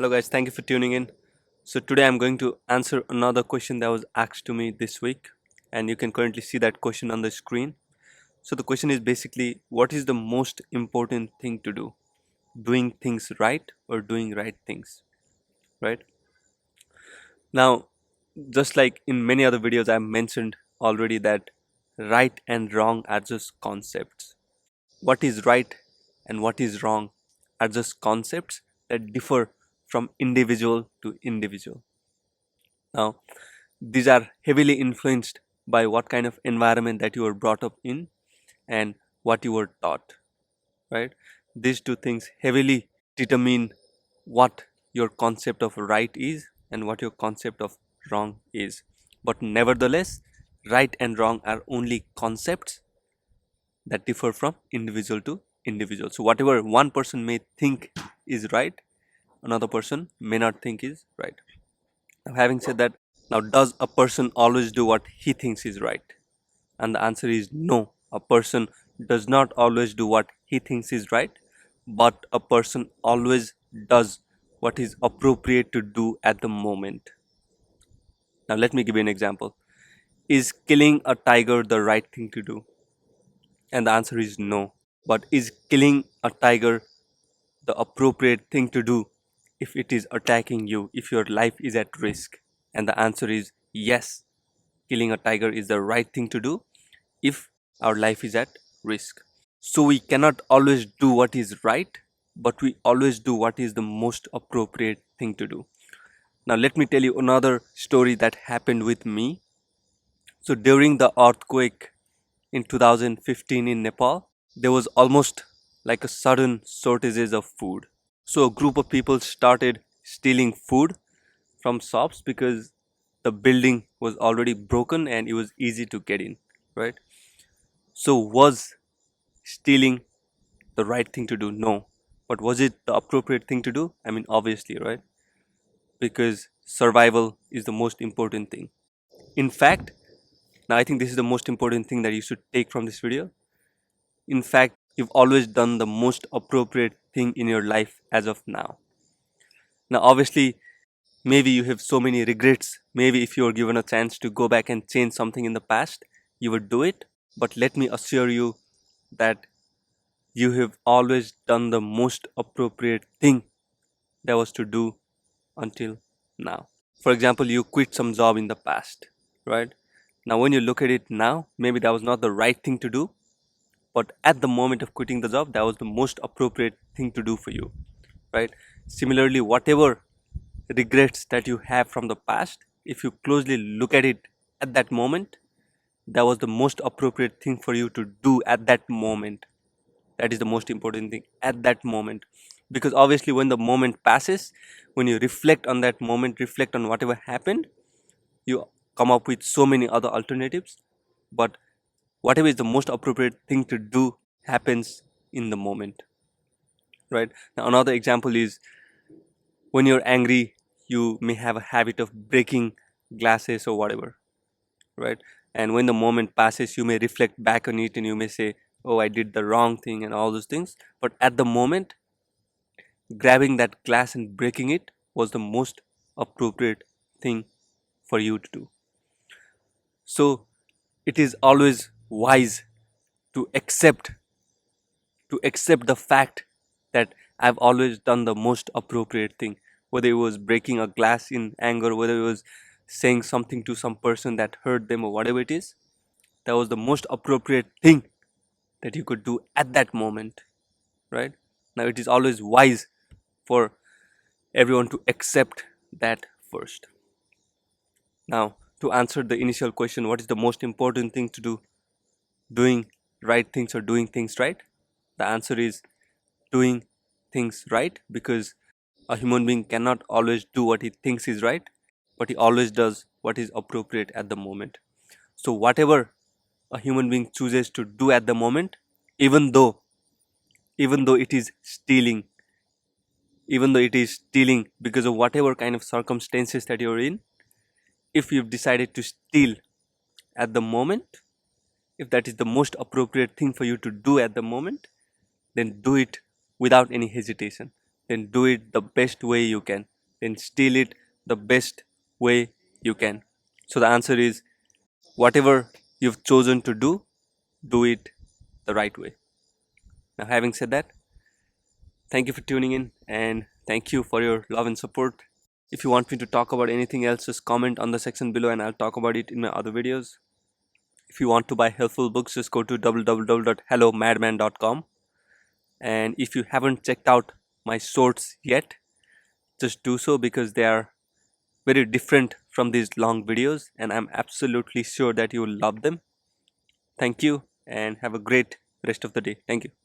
Hello guys, thank you for tuning in. So today I'm going to answer another question that was asked to me this week, and you can currently see that question on the screen. So the question is basically, what is the most important thing to do? Doing things right or doing right things, right? Now, just like in many other videos I've mentioned already that right and wrong are just concepts. What is right and what is wrong are just concepts that differ from individual to individual. Now, these are heavily influenced by what kind of environment that you were brought up in and what you were taught, right? These two things heavily determine what your concept of right is and what your concept of wrong is. But nevertheless, right and wrong are only concepts that differ from individual to individual. So, whatever one person may think is right, another person may not think is right. Now, having said that, now does a person always do what he thinks is right? And the answer is no. A person does not always do what he thinks is right, but a person always does what is appropriate to do at the moment. Now, let me give you an example. Is killing a tiger the right thing to do? And the answer is no. But is killing a tiger the appropriate thing to do if it is attacking you, if your life is at risk? And the answer is yes. Killing a tiger is the right thing to do if our life is at risk. So we cannot always do what is right, but we always do what is the most appropriate thing to do. Now, let me tell you another story that happened with me. So, during the earthquake in 2015 in Nepal, there was almost like a sudden shortages of food. So, a group of people started stealing food from shops because the building was already broken and it was easy to get in, right? So, was stealing the right thing to do? No. But was it the appropriate thing to do? I mean, obviously, right? Because survival is the most important thing. In fact, now I think this is the most important thing that you should take from this video. In fact, you've always done the most appropriate thing in your life as of now. Now, obviously, maybe you have so many regrets. Maybe if you were given a chance to go back and change something in the past, you would do it. But let me assure you that you have always done the most appropriate thing that was to do until now. For example, you quit some job in the past, right? Now, when you look at it now, maybe that was not the right thing to do, but at the moment of quitting the job, that was the most appropriate thing to do for you, right? Similarly, whatever regrets that you have from the past, if you closely look at it at that moment, that was the most appropriate thing for you to do at that moment. That is the most important thing at that moment. Because obviously, when the moment passes, when you reflect on that moment, reflect on whatever happened, you come up with so many other alternatives. But whatever is the most appropriate thing to do happens in the moment, right? Now, another example is when you're angry, you may have a habit of breaking glasses or whatever, right? And when the moment passes, you may reflect back on it and you may say, oh, I did the wrong thing and all those things. But at the moment, grabbing that glass and breaking it was the most appropriate thing for you to do. So it is always wise to accept the fact that I've always done the most appropriate thing, whether it was breaking a glass in anger, whether it was saying something to some person that hurt them or whatever it is. That was the most appropriate thing that you could do at that moment, right? Now it is always wise for everyone to accept that first. Now, to answer the initial question, what is the most important thing to do? Doing right things or doing things right? The answer is doing things right, because a human being cannot always do what he thinks is right, but he always does what is appropriate at the moment. So, whatever a human being chooses to do at the moment, even though even though it is stealing, even though it is stealing because of whatever kind of circumstances that you're in, if you've decided to steal at the moment, if that is the most appropriate thing for you to do at the moment, then do it without any hesitation. then do it the best way you can. Then steal it the best way you can. So the answer is whatever you've chosen to do it the right way. Now, having said that, thank you for tuning in and thank you for your love and support. If you want me to talk about anything else, just comment on the section below and I'll talk about it in my other videos. If you want to buy helpful books, just go to www.hellomadman.com. And if you haven't checked out my shorts yet, just do so because they are very different from these long videos and I'm absolutely sure that you will love them. Thank you and have a great rest of the day. Thank you.